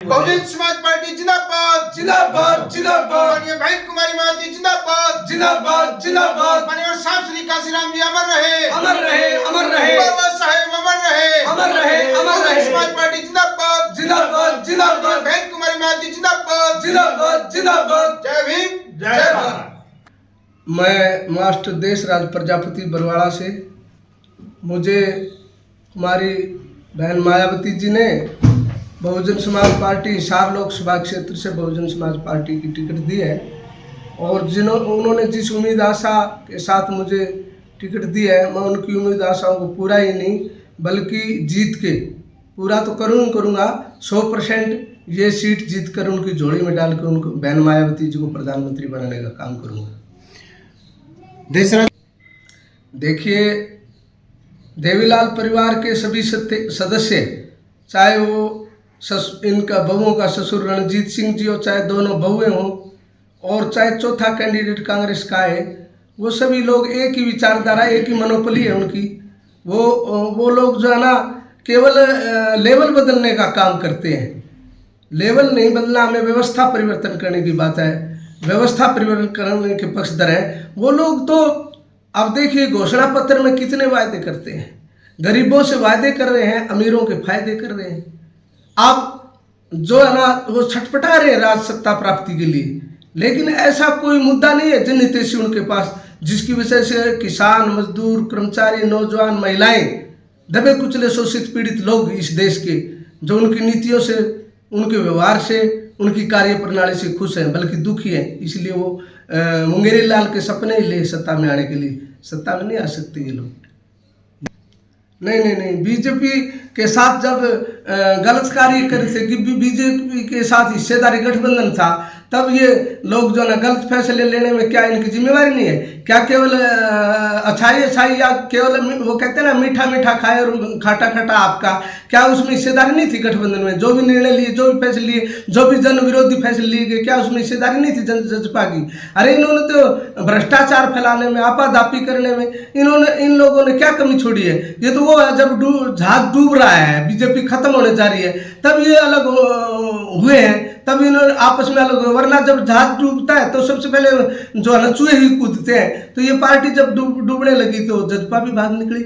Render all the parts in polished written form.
Bahujan Samaj party जिंदाबाद जिंदाबाद जिंदाबाद माननीय भाई कुमारी महाती जिंदाबाद जिंदाबाद जिंदाबाद माननीय साहब श्री काशीराम जी अमर रहे अमर रहे अमर रहे बाबा साहेब अमर रहे अमर रहे अमर बहुजन रहे समाज पार्टी जिंदाबाद जिंदाबाद जिंदाबाद भाई कुमारी महाती जिंदाबाद जिंदाबाद जिंदाबाद जय भीम जय भारत। मैं मास्टर देशराज प्रजापति बरवाड़ा से, मुझे हमारी बहन मायावती जी ने बहुजन समाज पार्टी हिसार लोकसभा क्षेत्र से बहुजन समाज पार्टी की टिकट दी है और उन्होंने जिस उम्मीद आशा के साथ मुझे टिकट दी है, मैं उनकी उम्मीद आशाओं को पूरा ही नहीं बल्कि जीत के पूरा तो करूँगा 100% ये सीट जीत कर उनकी झोली में डाल कर उनको बहन मायावती जी को प्रधानमंत्री बनाने का काम करूँगा। देशराज देखिए, देवीलाल परिवार के सभी सदस्य, चाहे वो इनका बहुओं का ससुर रणजीत सिंह जी हो, चाहे दोनों बहुएं हों और चाहे चौथा कैंडिडेट कांग्रेस का है, वो सभी लोग एक ही विचारधारा, एक ही मनोपली है उनकी। वो लोग जो है ना केवल लेवल बदलने का काम करते हैं। लेवल नहीं बदलना, हमें व्यवस्था परिवर्तन करने की बात है। व्यवस्था परिवर्तन करने के पक्षधर हैं वो लोग। तो अब देखिए, घोषणा पत्र में कितने वायदे करते हैं, गरीबों से वायदे कर रहे हैं, अमीरों के फायदे कर रहे हैं। आप जो है ना वो छटपटा रहे हैं राज सत्ता प्राप्ति के लिए, लेकिन ऐसा कोई मुद्दा नहीं है जनहितैषी उनके पास जिसकी वजह से किसान, मजदूर, कर्मचारी, नौजवान, महिलाएं, दबे कुचले, शोषित, पीड़ित लोग इस देश के, जो उनकी नीतियों से, उनके व्यवहार से, उनकी कार्य प्रणाली से खुश हैं बल्कि दुखी हैं। इसलिए वो मुंगेरी लाल के सपने ही ले सत्ता में आने के लिए। सत्ता में नहीं आ सकते ये लोग। नहीं, बीजेपी के साथ जब गलत कार्य करे थे, बीजेपी के साथ हिस्सेदारी गठबंधन था, तब ये लोग जो ना गलत फैसले लेने में क्या इनकी जिम्मेवारी नहीं है? क्या केवल अच्छाई या केवल वो कहते हैं ना मीठा मीठा खाए और खाटा खाटा आपका, क्या उसमें हिस्सेदारी नहीं थी गठबंधन में? जो भी निर्णय लिए, जो भी फैसले लिए, जो भी जन विरोधी फैसले लिए गए, क्या उसमें हिस्सेदारी नहीं थी जजपा की? अरे इन्होंने तो भ्रष्टाचार फैलाने में, आपाधापी करने में इन लोगों ने क्या कमी छोड़ी है? ये तो वो है जब जहाज डूब रहा है, बीजेपी खत्म होने जा रही है, तब ये अलग हुए हैं, तब इन्होंने आपस में अलग हुए। वरना जब जहाज डूबता है तो सबसे पहले जो है ना चूहे ही कूदते हैं। तो ये पार्टी जब डूबने लगी तो जजपा भी भाग निकली।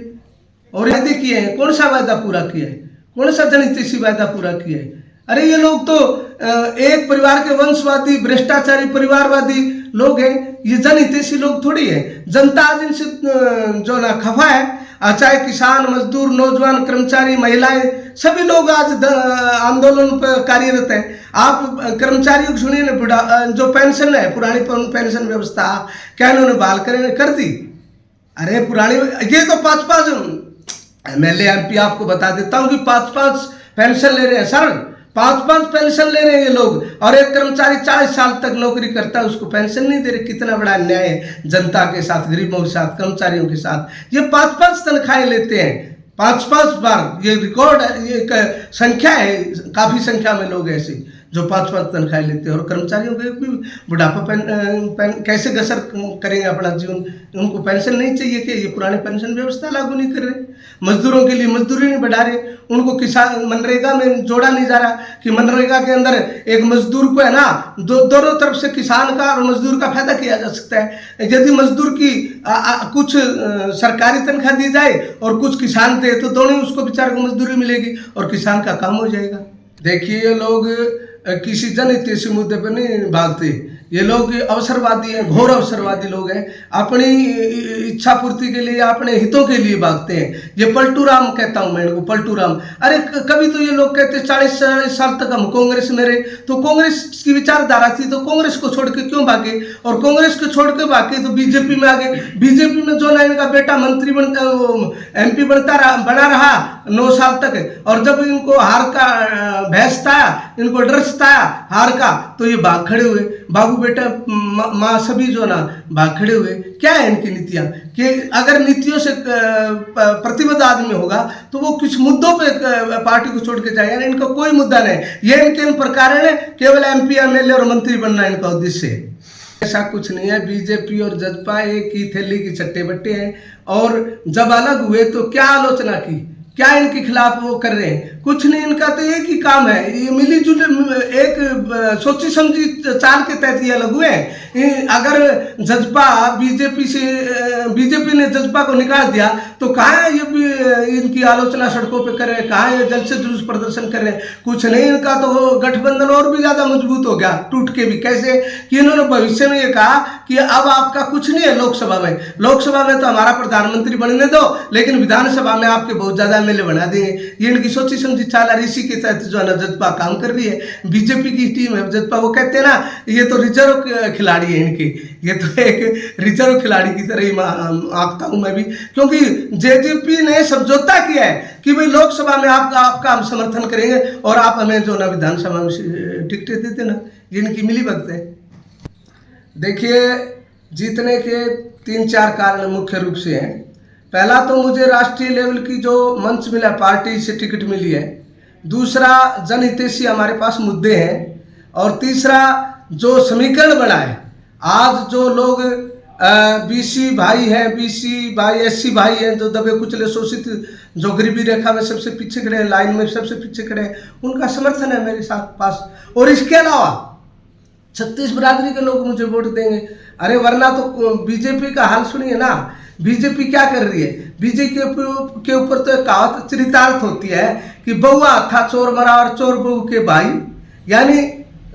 और वायदे किए हैं, कौन सा वायदा पूरा किया है? कौन सा जनहितैषी वायदा पूरा किया है? अरे ये लोग तो एक परिवार के वंशवादी, भ्रष्टाचारी, परिवारवादी लोग हैं। ये जनहितैषी लोग थोड़ी है। जनता आज इनसे जो ना खफा है, चाहे किसान, मजदूर, नौजवान, कर्मचारी, महिलाएं, सभी लोग आज आंदोलन पर कार्यरत हैं। आप कर्मचारियों को सुनिए ना, जो पेंशन है, पुरानी पेंशन व्यवस्था क्या इन्होंने बहाल कर दी? अरे पुरानी, ये तो 5-5 MLA MP आपको बता देता हूँ कि 5-5 पेंशन ले रहे हैं सर, 5-5 पेंशन ले रहे हैं ये लोग। और एक कर्मचारी 40 साल तक नौकरी करता है, उसको पेंशन नहीं दे रहे। कितना बड़ा अन्याय है जनता के साथ, गरीबों के साथ, कर्मचारियों के साथ। ये 5-5 तनख्वाहें लेते हैं, 5-5 बार। ये रिकॉर्ड है, ये संख्या है, काफ़ी संख्या में लोग ऐसे जो 5-5 तनख्वाहें लेते हैं। और कर्मचारियों को भी बुढ़ापा कैसे बसर करेंगे अपना जीवन? उनको पेंशन नहीं चाहिए कि? ये पुरानी पेंशन व्यवस्था लागू नहीं कर रहे। मजदूरों के लिए मजदूरी नहीं बढ़ा रहे। उनको किसान मनरेगा में जोड़ा नहीं जा रहा कि मनरेगा के अंदर एक मजदूर को है ना दोनों तरफ से, किसान का और मजदूर का फायदा किया जा सकता है। यदि मजदूर की कुछ सरकारी तनख्वाह दी जाए और कुछ किसान दे, तो दोनों उसको बेचारे को मजदूरी मिलेगी और किसान का काम हो जाएगा। देखिए, ये लोग किसी जनहितैषी मुद्दे पर नहीं भागते। ये लोग अवसरवादी हैं, घोर अवसरवादी लोग हैं। अपनी इच्छा पूर्ति के लिए, अपने हितों के लिए भागते हैं। ये पलटू राम कहता हूँ मैं इनको, पलटू राम। अरे कभी तो ये लोग कहते 40 साल तक हम कांग्रेस में रहे, तो कांग्रेस की विचारधारा थी तो कांग्रेस को छोड़ के क्यों भागे? और कांग्रेस को छोड़ के भागे तो बीजेपी में आ गए। बीजेपी में जो ना इनका बेटा मंत्री MP बना रहा 9 साल तक, और जब इनको हार का भैंस आया, इनको डर आया हार का, तो ये भाग खड़े हुए। बाबू बेटा माँ सभी जो ना भाग खड़े हुए। क्या है इनकी नीतियाँ? कि अगर नीतियों से प्रतिबद्ध आदमी होगा तो वो कुछ मुद्दों पे पार्टी को छोड़ के जाएगा। इनका कोई मुद्दा नहीं, ये इनके इन प्रकार है केवल MP MLA और मंत्री बनना इनका उद्देश्य है। ऐसा कुछ नहीं है। बीजेपी और जजपा एक ही थैली की चट्टे बट्टे हैं। और जब अलग हुए तो क्या आलोचना की, क्या इनके खिलाफ वो कर रहे हैं? कुछ नहीं, इनका तो एक ही काम है, ये मिली जुली एक सोची समझी चाल के तहत ये अलग हुए हैं। अगर जजपा बीजेपी ने जजपा को निकाल दिया तो कहाँ है ये भी इनकी आलोचना सड़कों पे कर रहे हैं, कहाँ ये जल्द से जुलूस प्रदर्शन कर रहे हैं? कुछ नहीं, इनका तो गठबंधन और भी ज्यादा मजबूत हो गया, टूट के भी। कैसे कि इन्होंने भविष्य में ये कहा कि अब आपका कुछ नहीं है लोकसभा में, लोकसभा में तो हमारा प्रधानमंत्री बनने दो, लेकिन विधानसभा में आपके बहुत ज्यादा एमएलए बना देंगे। ये इनकी सोची समझी चाल है, इसी के तहत जो है ना जजपा काम कर रही है। बीजेपी की टीम है जजपा, वो कहते हैं ना ये तो रिजर्व खिलाड़ी है इनकी, ये तो एक रिजर्व खिलाड़ी की तरह ही आंकता हूं मैं भी, क्योंकि जेजेपी ने समझौता किया है कि भाई लोकसभा में आपका हम समर्थन करेंगे और आप हमें जो ना विधानसभा में टिकटें देते ना। ये इनकी मिली भगत है। देखिए, जीतने के 3-4 कारण मुख्य रूप से हैं। पहला तो मुझे राष्ट्रीय लेवल की जो मंच मिला, पार्टी से टिकट मिली है। दूसरा, जनहितैषी हमारे पास मुद्दे हैं। और तीसरा, जो समीकरण बना है, आज जो लोग बीसी भाई हैं, बीसी भाई, एससी भाई हैं, जो दबे कुचले शोषित, जो गरीबी रेखा में सबसे पीछे खड़े हैं, लाइन में सबसे पीछे खड़े हैं, उनका समर्थन है मेरे साथ पास। और इसके अलावा 36 बिरादरी के लोग मुझे वोट देंगे। अरे वरना तो बीजेपी का हाल सुनिए ना, बीजेपी क्या कर रही है? बीजेपी के ऊपर तो एक कहावत चरितार्थ होती है कि बउआ था चोर मरा और चोर बहू के भाई, यानी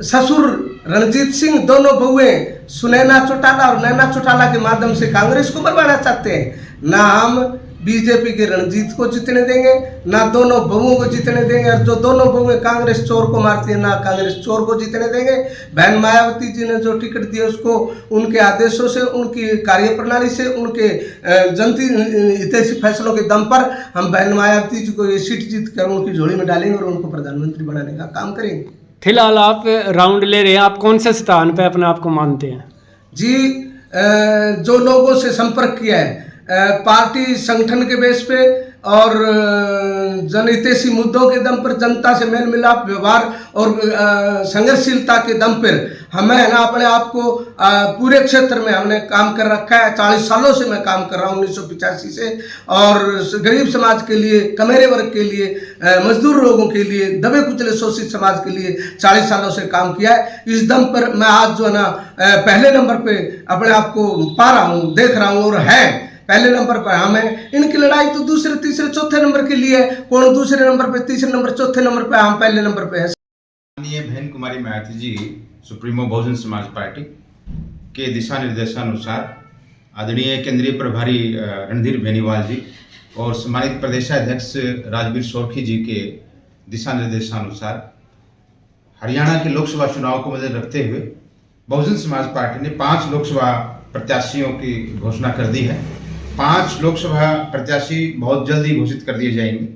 ससुर रणजीत सिंह, दोनों बहुएं सुनैना चौटाला और नैना चौटाला के माध्यम से कांग्रेस को मरवाना चाहते हैं। ना हम बीजेपी के रणजीत को जीतने देंगे, ना दोनों बहुओं को जीतने देंगे। और जो दोनों बहुएं कांग्रेस चोर को मारती है, ना कांग्रेस चोर को जीतने देंगे। बहन मायावती जी ने जो टिकट दिया उसको उनके आदेशों से, उनकी कार्यप्रणाली से, उनके जनता हितैषी फैसलों के दम पर हम बहन मायावती जी को ये सीट जीत कर उनकी झोली में डालेंगे और उनको प्रधानमंत्री बनाने का काम करेंगे। फिलहाल आप राउंड ले रहे हैं, आप कौन से स्थान पे अपने आप को मानते हैं? जी, जो लोगों से संपर्क किया है पार्टी संगठन के बेस पे और जनहितैषी मुद्दों के दम पर, जनता से मेल मिलाप, व्यवहार और संघर्षशीलता के दम पर हमें है ना अपने आप को पूरे क्षेत्र में हमने काम कर रखा है। 40 सालों से मैं काम कर रहा हूँ, 1985 से, और गरीब समाज के लिए, कमेरे वर्ग के लिए, मजदूर लोगों के लिए, दबे कुचले शोषित समाज के लिए 40 सालों से काम किया है। इस दम पर मैं आज जो है ना पहले नंबर पे अपने आप को पा रहा हूँ, देख रहा हूँ, और है पहले नंबर पर हम हैं। इनकी लड़ाई तो दूसरे, तीसरे, चौथे नंबर के लिए है। कौन दूसरे नंबर पे, तीसरे नंबर, चौथे नंबर पे, हम पहले नंबर पे हैं। माननीय बहन कुमारी मायावती जी, सुप्रीमो बहुजन समाज पार्टी के दिशा निर्देशानुसार आदरणीय केंद्रीय प्रभारी रणधीर बेनीवाल जी और सम्मानित प्रदेशाध्यक्ष राजवीर सोरखी जी के दिशा निर्देशानुसार हरियाणा के लोकसभा चुनाव को मद्देनजर रखते हुए बहुजन समाज पार्टी ने 5 लोकसभा प्रत्याशियों की घोषणा कर दी है। 5 लोकसभा प्रत्याशी बहुत जल्दी घोषित कर दिए जाएंगे।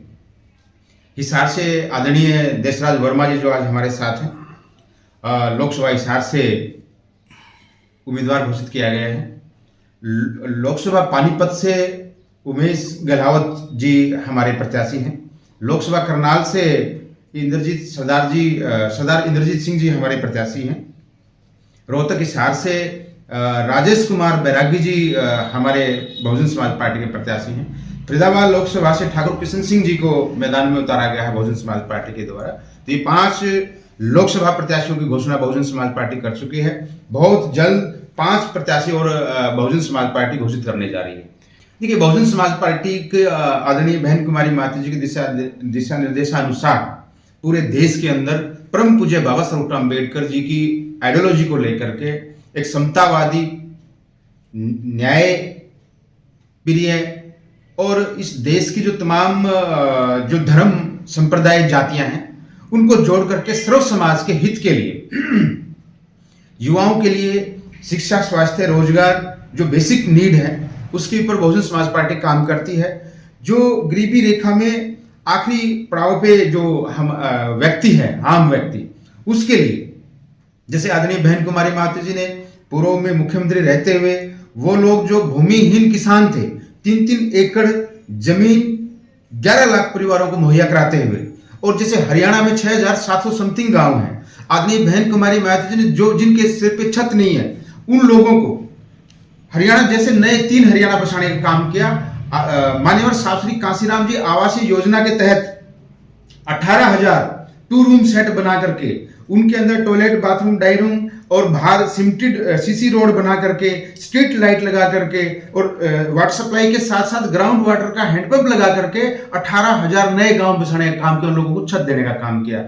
हिसार से आदरणीय देशराज वर्मा जी जो आज हमारे साथ हैं, लोकसभा हिसार से उम्मीदवार घोषित किया गया है। लोकसभा पानीपत से उमेश गहलावत जी हमारे प्रत्याशी हैं। लोकसभा करनाल से सरदार इंद्रजीत सिंह जी हमारे प्रत्याशी हैं। रोहतक हिसार से राजेश कुमार बैरागी जी हमारे बहुजन समाज पार्टी के प्रत्याशी हैं। फरीदाबाद लोकसभा से ठाकुर किशन सिंह जी को मैदान में उतारा गया है बहुजन समाज पार्टी के द्वारा। तो ये 5 लोकसभा प्रत्याशियों की घोषणा बहुजन समाज पार्टी कर चुकी है। बहुत जल्द 5 प्रत्याशी और बहुजन समाज पार्टी घोषित करने जा रही है। देखिए, बहुजन समाज पार्टी के आदरणीय बहन कुमारी मायावती जी के दिशा निर्देशानुसार पूरे देश के अंदर परम पूज्य बाबा साहब अम्बेडकर जी की आइडियोलॉजी को लेकर के एक समतावादी, न्याय प्रिय और इस देश की जो तमाम जो धर्म संप्रदाय जातियां हैं उनको जोड़ करके सर्व समाज के हित के लिए, युवाओं के लिए शिक्षा, स्वास्थ्य, रोजगार जो बेसिक नीड है उसके ऊपर बहुजन समाज पार्टी काम करती है। जो गरीबी रेखा में आखिरी पड़ाव पे जो हम व्यक्ति है, आम व्यक्ति, उसके लिए, जैसे आदरणीय बहन कुमारी मायावती जी ने पूर्व में मुख्यमंत्री रहते हुए वो लोग जो भूमिहीन किसान थे, 3-3 एकड़ जमीन 11 लाख परिवारों को मुहैया कराते हुए, और जैसे हरियाणा में 6700 समथिंग गांव हैं, आदरणीय बहन कुमारी मायावती जी ने जो जिनके सिर पे छत नहीं है उन लोगों को हरियाणा जैसे नए 3 हरियाणा बसाने का काम किया। मान्यवर साहब श्री कांसीराम जी आवासीय योजना के तहत 18,000 टू रूम सेट बना करके उनके अंदर टॉयलेट, बाथरूम, डाई रूम और बाहर सिमेंटेड सीसी रोड बना करके, स्ट्रीट लाइट लगा करके और वाटर सप्लाई के साथ साथ ग्राउंड वाटर का हैंडपंप लगा करके 18,000 नए गांव बसाने का काम किया, उन लोगों को छत देने का काम किया।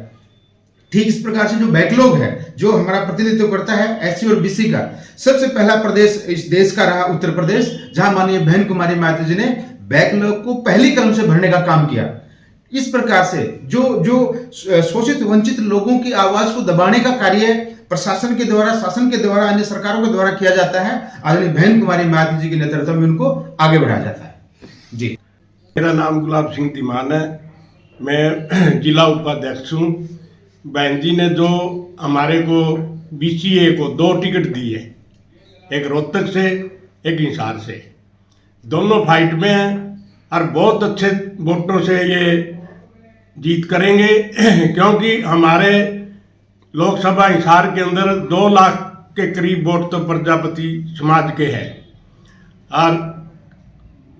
ठीक इस प्रकार से जो बैकलॉग है, जो हमारा प्रतिनिधित्व करता है एससी और बीसी का, सबसे पहला प्रदेश इस देश का रहा उत्तर प्रदेश, जहां माननीय बहन कुमारी मायावती जी ने बैकलॉग को पहली कलम से भरने का काम किया। इस प्रकार से जो शोषित वंचित लोगों की आवाज को दबाने का कार्य प्रशासन के द्वारा, शासन के द्वारा, अन्य सरकारों के द्वारा किया जाता है, आदरणीय बहन कुमारी मायावती जी के नेतृत्व में उनको आगे बढ़ाया जाता है। जी, मेरा नाम गुलाब सिंह तिमान है, मैं जिला उपाध्यक्ष हूँ। बहन जी ने जो हमारे को BCA को 2 टिकट दी है, एक रोहतक से, एक हिसार से, दोनों फाइट में हैं और बहुत अच्छे वोटों से ये जीत करेंगे क्योंकि हमारे लोकसभा हिसार के अंदर 2 लाख के करीब वोट तो प्रजापति समाज के हैं और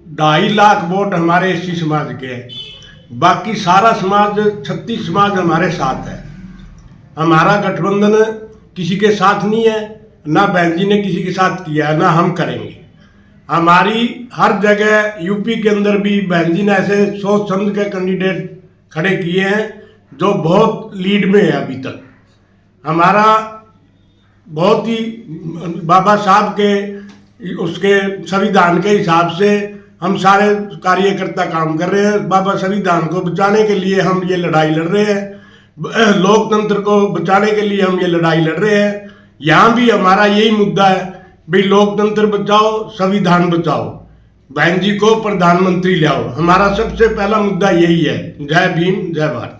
2.5 लाख वोट हमारे SC समाज के हैं। बाकी सारा समाज, 36 समाज हमारे साथ है। हमारा गठबंधन किसी के साथ नहीं है, ना बहन जी ने किसी के साथ किया है, ना हम करेंगे। हमारी हर जगह यूपी के अंदर भी बहन जी ने ऐसे सोच समझ के कैंडिडेट खड़े किए हैं जो बहुत लीड में है। अभी तक हमारा बहुत ही बाबा साहब के उसके संविधान के हिसाब से हम सारे कार्यकर्ता काम कर रहे हैं। बाबा संविधान को बचाने के लिए हम ये लड़ाई लड़ रहे हैं, लोकतंत्र को बचाने के लिए हम ये लड़ाई लड़ रहे हैं। यहाँ भी हमारा यही मुद्दा है, भाई लोकतंत्र बचाओ, संविधान बचाओ, बहन जी को प्रधानमंत्री ले आओ। हमारा सबसे पहला मुद्दा यही है। जय भीम, जय भारत।